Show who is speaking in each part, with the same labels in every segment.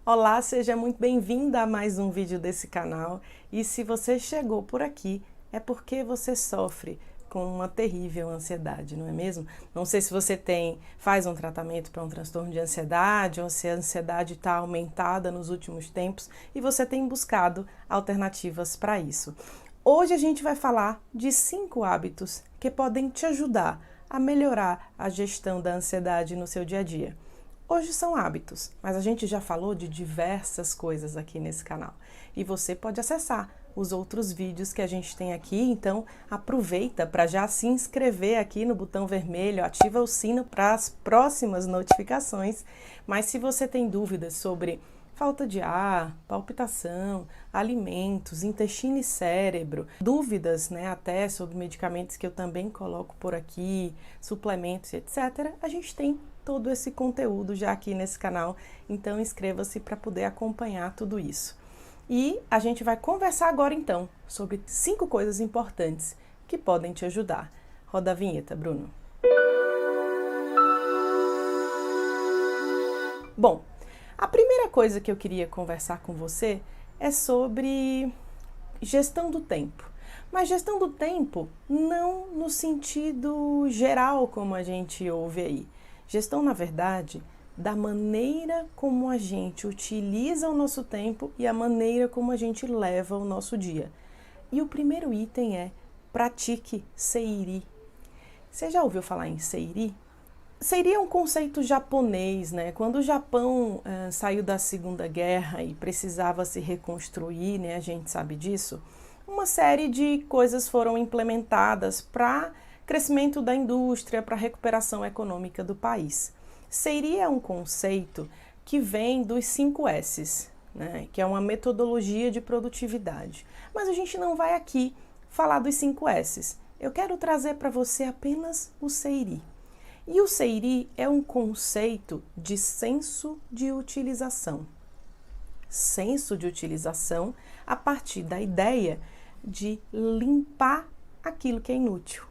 Speaker 1: Olá, seja muito bem-vinda a mais um vídeo desse canal. E se você chegou por aqui, é porque você sofre com uma terrível ansiedade, não é mesmo? Não sei se você faz um tratamento para um transtorno de ansiedade ou se a ansiedade está aumentada nos últimos tempos e você tem buscado alternativas para isso. Hoje a gente vai falar de 5 hábitos que podem te ajudar a melhorar a gestão da ansiedade no seu dia a dia. Hoje são hábitos, mas a gente já falou de diversas coisas aqui nesse canal. E você pode acessar os outros vídeos que a gente tem aqui, então aproveita para já se inscrever aqui no botão vermelho, ativa o sino para as próximas notificações. Mas se você tem dúvidas sobre falta de ar, palpitação, alimentos, intestino e cérebro, dúvidas, até sobre medicamentos que eu também coloco por aqui, suplementos, etc., a gente tem todo esse conteúdo já aqui nesse canal, então inscreva-se para poder acompanhar tudo isso. E a gente vai conversar agora então sobre 5 coisas importantes que podem te ajudar. Roda a vinheta, Bruno. Bom, a primeira coisa que eu queria conversar com você é sobre gestão do tempo. Mas gestão do tempo não no sentido geral como a gente ouve aí. Gestão, na verdade, da maneira como a gente utiliza o nosso tempo e a maneira como a gente leva o nosso dia. E o primeiro item é pratique Seiri. Você já ouviu falar em Seiri? Seiri é um conceito japonês, né? Quando o Japão saiu da Segunda Guerra e precisava se reconstruir, né? A gente sabe disso. Uma série de coisas foram implementadas para crescimento da indústria, para a recuperação econômica do país. Seiri é um conceito que vem dos 5 S's, né, que é uma metodologia de produtividade. Mas a gente não vai aqui falar dos 5 S's. Eu quero trazer para você apenas o Seiri. E o Seiri é um conceito de senso de utilização. Senso de utilização a partir da ideia de limpar aquilo que é inútil.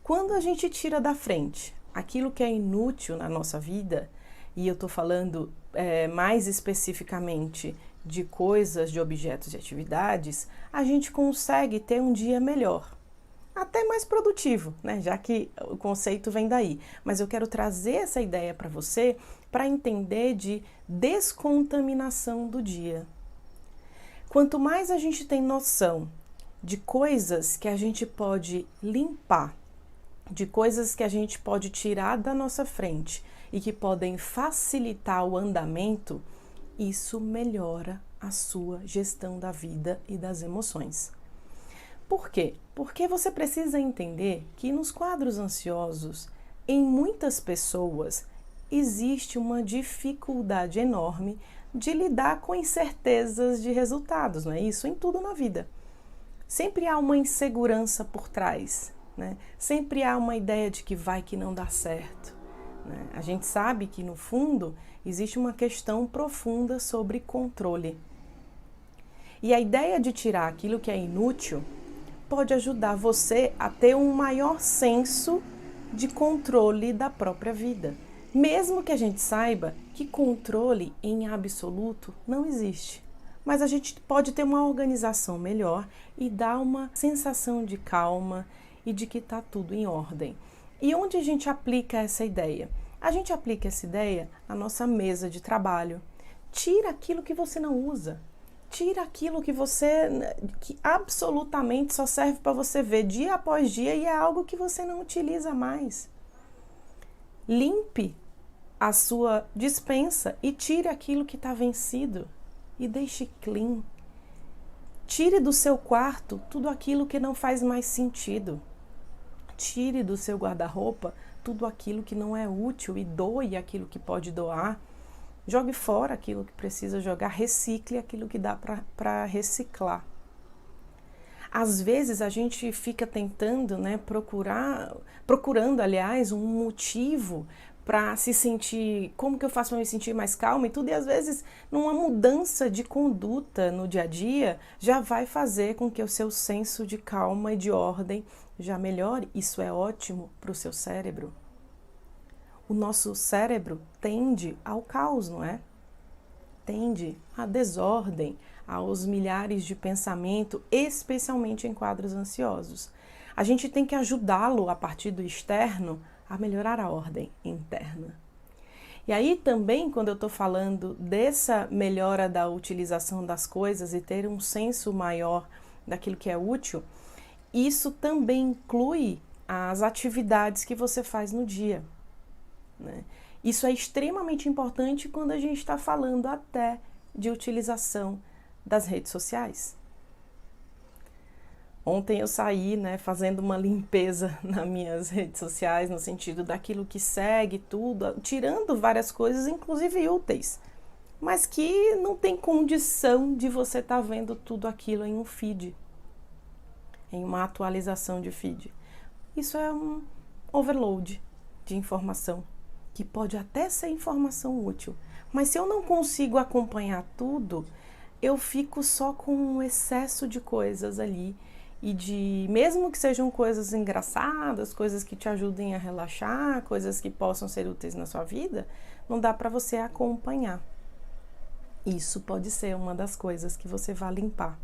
Speaker 1: Quando a gente tira da frente aquilo que é inútil na nossa vida, e eu estou falando mais especificamente de coisas, de objetos, de atividades, a gente consegue ter um dia melhor, até mais produtivo, né? Já que o conceito vem daí. Mas eu quero trazer essa ideia para você para entender de descontaminação do dia. Quanto mais a gente tem noção de coisas que a gente pode limpar, de coisas que a gente pode tirar da nossa frente e que podem facilitar o andamento, isso melhora a sua gestão da vida e das emoções. Por quê? Porque você precisa entender que nos quadros ansiosos, em muitas pessoas, existe uma dificuldade enorme de lidar com incertezas de resultados, não é isso? Em tudo na vida. Sempre há uma insegurança por trás, né? Sempre há uma ideia de que vai que não dá certo, né? A gente sabe que no fundo existe uma questão profunda sobre controle. E a ideia de tirar aquilo que é inútil pode ajudar você a ter um maior senso de controle da própria vida. Mesmo que a gente saiba que controle em absoluto não existe. Mas a gente pode ter uma organização melhor e dar uma sensação de calma e de que está tudo em ordem. E onde a gente aplica essa ideia? A gente aplica essa ideia na nossa mesa de trabalho. Tira aquilo que você não usa. Tira aquilo que absolutamente só serve para você ver dia após dia e é algo que você não utiliza mais. Limpe a sua despensa e tire aquilo que está vencido e deixe clean. Tire do seu quarto tudo aquilo que não faz mais sentido. Tire do seu guarda-roupa tudo aquilo que não é útil e doe aquilo que pode doar. Jogue fora aquilo que precisa jogar, recicle aquilo que dá para reciclar. Às vezes a gente fica tentando, procurando, aliás, um motivo para se sentir, como que eu faço para me sentir mais calma e tudo, e às vezes numa mudança de conduta no dia a dia já vai fazer com que o seu senso de calma e de ordem já melhore. Isso é ótimo para o seu cérebro. O nosso cérebro tende ao caos, não é? tende à desordem, aos milhares de pensamento, especialmente em quadros ansiosos. A gente tem que ajudá-lo a partir do externo a melhorar a ordem interna. E aí também, quando eu estou falando dessa melhora da utilização das coisas e ter um senso maior daquilo que é útil, isso também inclui as atividades que você faz no dia, né? Isso é extremamente importante quando a gente está falando até de utilização das redes sociais. Ontem eu saí, né, fazendo uma limpeza nas minhas redes sociais, no sentido daquilo que segue tudo, tirando várias coisas, inclusive úteis, mas que não tem condição de você estar vendo tudo aquilo em um feed, em uma atualização de feed. Isso é um overload de informação, que pode até ser informação útil, mas se eu não consigo acompanhar tudo, eu fico só com um excesso de coisas ali, e mesmo que sejam coisas engraçadas, coisas que te ajudem a relaxar, coisas que possam ser úteis na sua vida, não dá para você acompanhar. Isso pode ser uma das coisas que você vai limpar.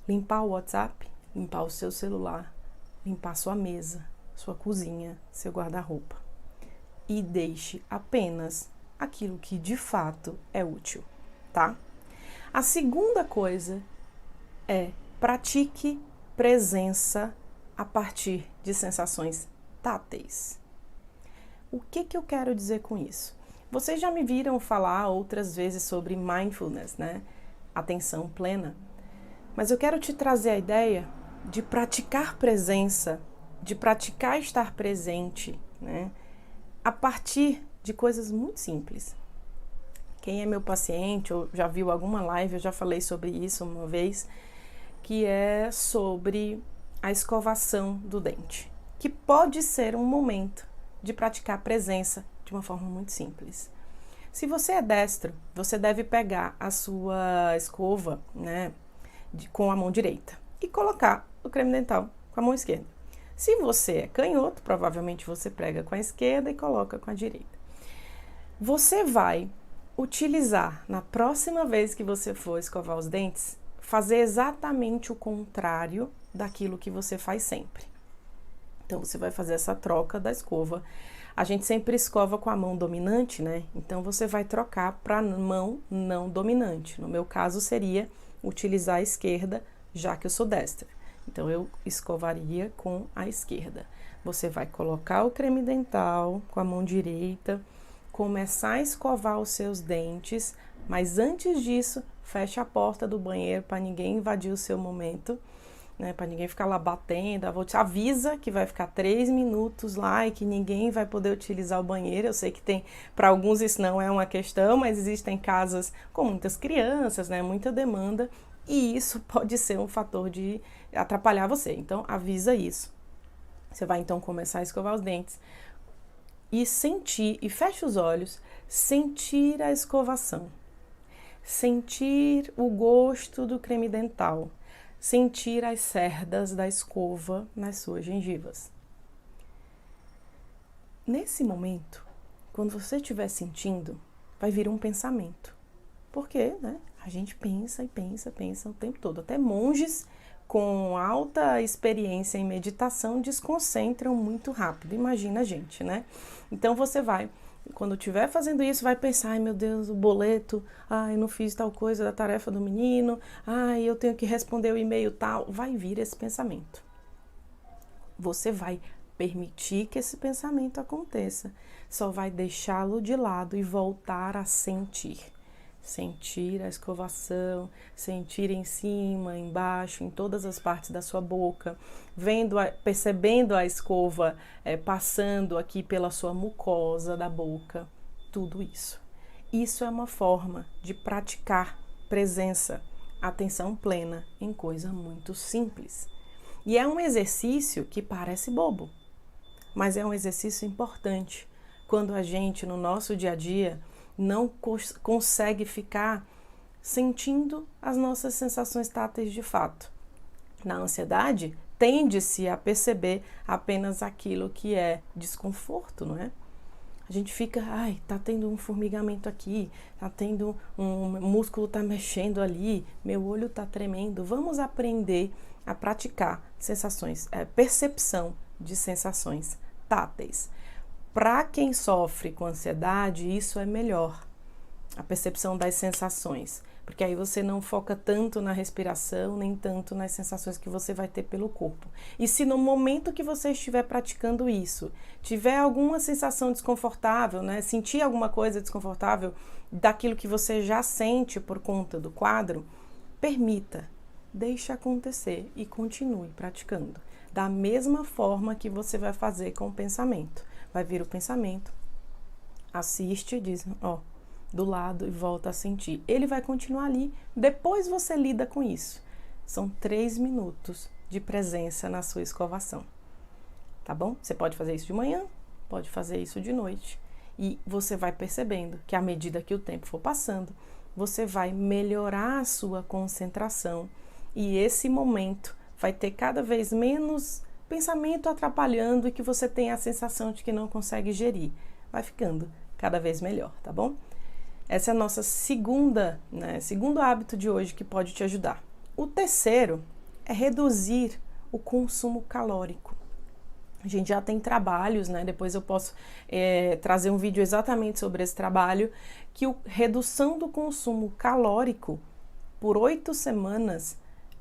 Speaker 1: Limpar o WhatsApp, limpar o seu celular, limpar sua mesa, sua cozinha, seu guarda-roupa. E deixe apenas aquilo que de fato é útil, tá? A segunda coisa é pratique presença a partir de sensações táteis. O que eu quero dizer com isso? Vocês já me viram falar outras vezes sobre mindfulness, né? Atenção plena. Mas eu quero te trazer a ideia de praticar presença, de praticar estar presente, né? A partir de coisas muito simples. Quem é meu paciente ou já viu alguma live, eu já falei sobre isso uma vez, que é sobre a escovação do dente, que pode ser um momento de praticar presença de uma forma muito simples. Se você é destro, você deve pegar a sua escova, né, com a mão direita e colocar o creme dental com a mão esquerda. Se você é canhoto, provavelmente você prega com a esquerda e coloca com a direita. Você vai utilizar, na próxima vez que você for escovar os dentes, fazer exatamente o contrário daquilo que você faz sempre. Então, você vai fazer essa troca da escova. A gente sempre escova com a mão dominante, né? Então, você vai trocar para a mão não dominante. No meu caso, seria utilizar a esquerda, já que eu sou destra. Então, eu escovaria com a esquerda. Você vai colocar o creme dental com a mão direita, começar a escovar os seus dentes, mas antes disso, feche a porta do banheiro para ninguém invadir o seu momento, né? Para ninguém ficar lá batendo. Avisa que vai ficar 3 minutos lá e que ninguém vai poder utilizar o banheiro. Eu sei que para alguns isso não é uma questão, mas existem casas com muitas crianças, né? Muita demanda, e isso pode ser um fator de atrapalhar você. Então, avisa isso. Você vai então começar a escovar os dentes e sentir, e fecha os olhos, sentir a escovação. Sentir o gosto do creme dental, sentir as cerdas da escova nas suas gengivas. Nesse momento, quando você estiver sentindo, vai vir um pensamento. Porque, né, a gente pensa e pensa o tempo todo. Até monges com alta experiência em meditação desconcentram muito rápido. Imagina a gente, né? Então você vai, quando estiver fazendo isso, vai pensar: ai meu Deus, o boleto, ai eu não fiz tal coisa da tarefa do menino, ai eu tenho que responder o e-mail tal. Vai vir esse pensamento. Você vai permitir que esse pensamento aconteça, só vai deixá-lo de lado e voltar a sentir. Sentir a escovação, sentir em cima, embaixo, em todas as partes da sua boca, percebendo a escova passando aqui pela sua mucosa da boca, tudo isso. Isso é uma forma de praticar presença, atenção plena em coisa muito simples. E é um exercício que parece bobo, mas é um exercício importante quando a gente, no nosso dia a dia, não consegue ficar sentindo as nossas sensações táteis de fato. Na ansiedade, tende-se a perceber apenas aquilo que é desconforto, não é? A gente fica, ai, tá tendo um formigamento aqui, tá tendo um músculo tá mexendo ali, meu olho tá tremendo. Vamos aprender a praticar sensações, percepção de sensações táteis. Para quem sofre com ansiedade, isso é melhor, a percepção das sensações, porque aí você não foca tanto na respiração, nem tanto nas sensações que você vai ter pelo corpo. E se no momento que você estiver praticando isso, tiver alguma sensação desconfortável, né, sentir alguma coisa desconfortável daquilo que você já sente por conta do quadro, permita, deixe acontecer e continue praticando. Da mesma forma que você vai fazer com o pensamento. Vai vir o pensamento, assiste e diz, ó, do lado e volta a sentir. Ele vai continuar ali, depois você lida com isso. São 3 minutos de presença na sua escovação, tá bom? Você pode fazer isso de manhã, pode fazer isso de noite. E você vai percebendo que à medida que o tempo for passando, você vai melhorar a sua concentração e esse momento vai ter cada vez menos pensamento atrapalhando e que você tem a sensação de que não consegue gerir. Vai ficando cada vez melhor, tá bom? Essa é a nossa segundo hábito de hoje que pode te ajudar. O terceiro é reduzir o consumo calórico. A gente já tem trabalhos, né? Depois eu posso trazer um vídeo exatamente sobre esse trabalho, que a redução do consumo calórico por 8 semanas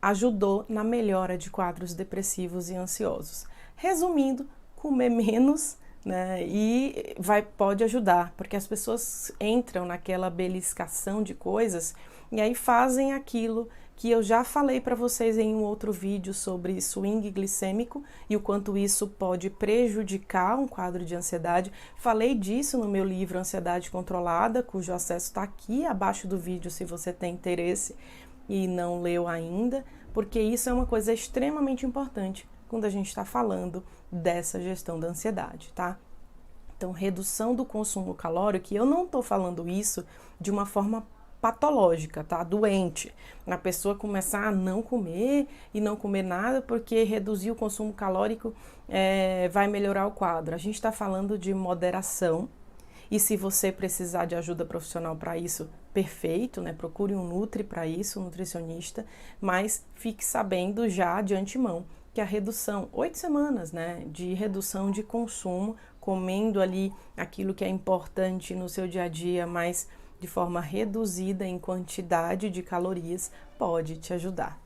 Speaker 1: ajudou na melhora de quadros depressivos e ansiosos. Resumindo, comer menos, né, e pode ajudar, porque as pessoas entram naquela beliscação de coisas e aí fazem aquilo que eu já falei para vocês em um outro vídeo sobre swing glicêmico e o quanto isso pode prejudicar um quadro de ansiedade. Falei disso no meu livro Ansiedade Controlada, cujo acesso está aqui abaixo do vídeo se você tem interesse e não leu ainda, porque isso é uma coisa extremamente importante quando a gente está falando dessa gestão da ansiedade, tá? Então, redução do consumo calórico, e eu não estou falando isso de uma forma patológica, tá? Doente. A pessoa começar a não comer e não comer nada porque reduzir o consumo calórico vai melhorar o quadro. A gente está falando de moderação. E se você precisar de ajuda profissional para isso, perfeito, né? Procure um nutri para isso, um nutricionista, mas fique sabendo já de antemão que a redução, 8 semanas, né, de redução de consumo, comendo ali aquilo que é importante no seu dia a dia, mas de forma reduzida em quantidade de calorias, pode te ajudar.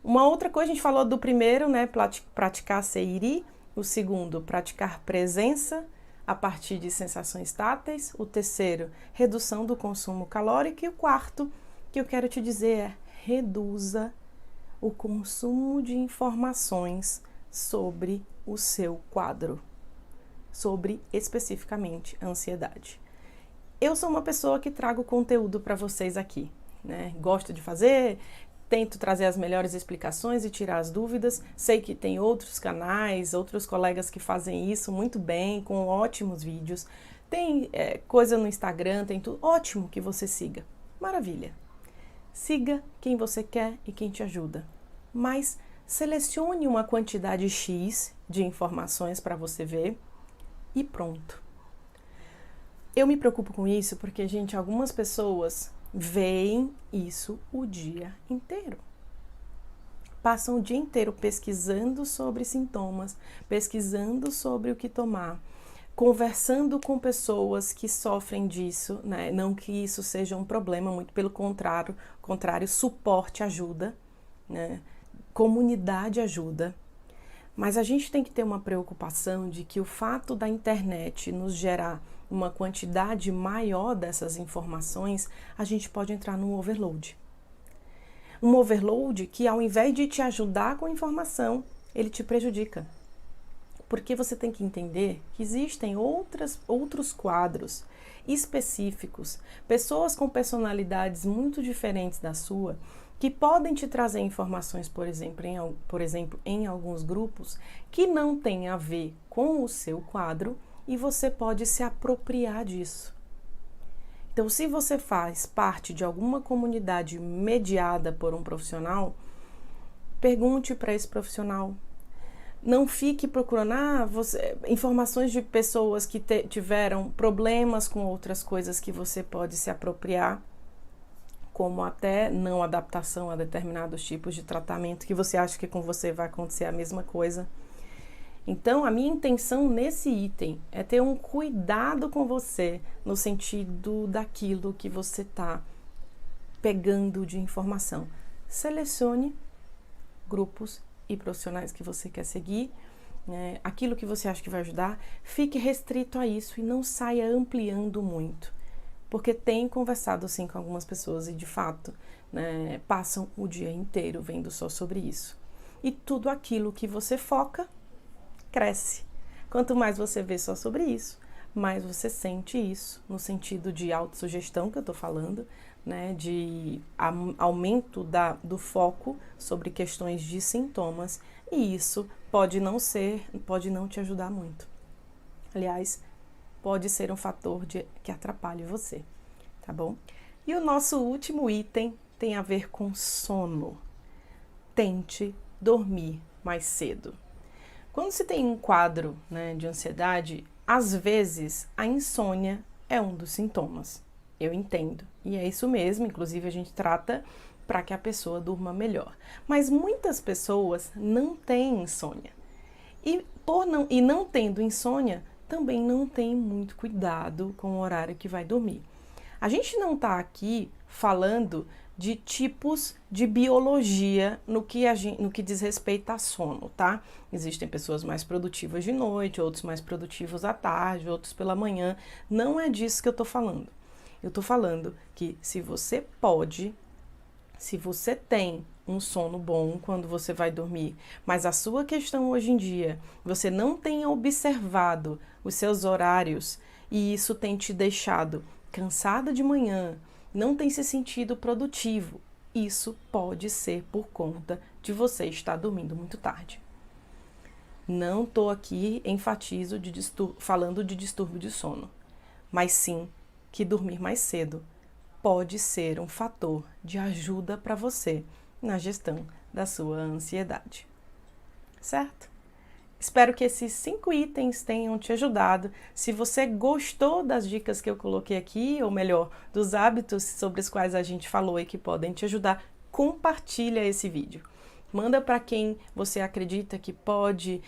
Speaker 1: Uma outra coisa, a gente falou do primeiro, né, praticar seiri, o segundo, praticar presença, a partir de sensações táteis, o terceiro, redução do consumo calórico, e o quarto que eu quero te dizer é reduza o consumo de informações sobre o seu quadro, sobre especificamente a ansiedade. Eu sou uma pessoa que trago conteúdo para vocês aqui, né? Gosto de fazer, tento trazer as melhores explicações e tirar as dúvidas. Sei que tem outros canais, outros colegas que fazem isso muito bem, com ótimos vídeos. Tem coisa no Instagram, tem tudo. Ótimo que você siga. Maravilha. Siga quem você quer e quem te ajuda. Mas selecione uma quantidade X de informações para você ver e pronto. Eu me preocupo com isso porque, gente, algumas pessoas veem isso o dia inteiro. Passam o dia inteiro pesquisando sobre sintomas, pesquisando sobre o que tomar, conversando com pessoas que sofrem disso, né? Não que isso seja um problema, muito pelo contrário, suporte ajuda, né? Comunidade ajuda. Mas a gente tem que ter uma preocupação de que o fato da internet nos gerar uma quantidade maior dessas informações, a gente pode entrar num overload. Um overload que, ao invés de te ajudar com a informação, ele te prejudica. Porque você tem que entender que existem outros quadros específicos, pessoas com personalidades muito diferentes da sua, que podem te trazer informações, por exemplo, em alguns grupos, que não têm a ver com o seu quadro, e você pode se apropriar disso. Então, se você faz parte de alguma comunidade mediada por um profissional, pergunte para esse profissional, Não fique procurando informações de pessoas que tiveram problemas com outras coisas que você pode se apropriar, como até não adaptação a determinados tipos de tratamento que você acha que com você vai acontecer a mesma coisa. Então, a minha intenção nesse item é ter um cuidado com você no sentido daquilo que você está pegando de informação. Selecione grupos e profissionais que você quer seguir, né? Aquilo que você acha que vai ajudar, fique restrito a isso e não saia ampliando muito. Porque tenho conversado assim com algumas pessoas e de fato, né, passam o dia inteiro vendo só sobre isso. E tudo aquilo que você foca, cresce. Quanto mais você vê só sobre isso, mais você sente isso, no sentido de autossugestão que eu tô falando, né, de aumento do foco sobre questões de sintomas, e isso pode não te ajudar muito. Aliás, pode ser um fator que atrapalhe você, tá bom? E o nosso último item tem a ver com sono. Tente dormir mais cedo. Quando se tem um quadro, né, de ansiedade, às vezes a insônia é um dos sintomas. Eu entendo. E é isso mesmo, inclusive a gente trata para que a pessoa durma melhor. Mas muitas pessoas não têm insônia. E não tendo insônia, também não tem muito cuidado com o horário que vai dormir. A gente não está aqui falando de tipos de biologia no que diz respeito a sono, tá? Existem pessoas mais produtivas de noite, outros mais produtivos à tarde, outros pela manhã. Não é disso que eu tô falando. Eu tô falando que se você tem um sono bom quando você vai dormir, mas a sua questão hoje em dia, você não tem observado os seus horários e isso tem te deixado cansada de manhã, não tem se sentido produtivo, isso pode ser por conta de você estar dormindo muito tarde. Não estou aqui, falando de distúrbio de sono, mas sim que dormir mais cedo pode ser um fator de ajuda para você na gestão da sua ansiedade. Certo? Espero que esses 5 itens tenham te ajudado. Se você gostou das dicas que eu coloquei aqui, ou melhor, dos hábitos sobre os quais a gente falou e que podem te ajudar, compartilha esse vídeo. Manda para quem você acredita que pode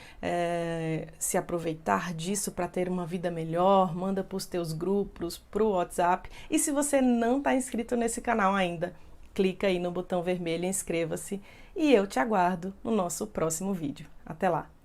Speaker 1: se aproveitar disso para ter uma vida melhor. Manda para os teus grupos, para o WhatsApp. E se você não está inscrito nesse canal ainda, clica aí no botão vermelho e inscreva-se. E eu te aguardo no nosso próximo vídeo. Até lá!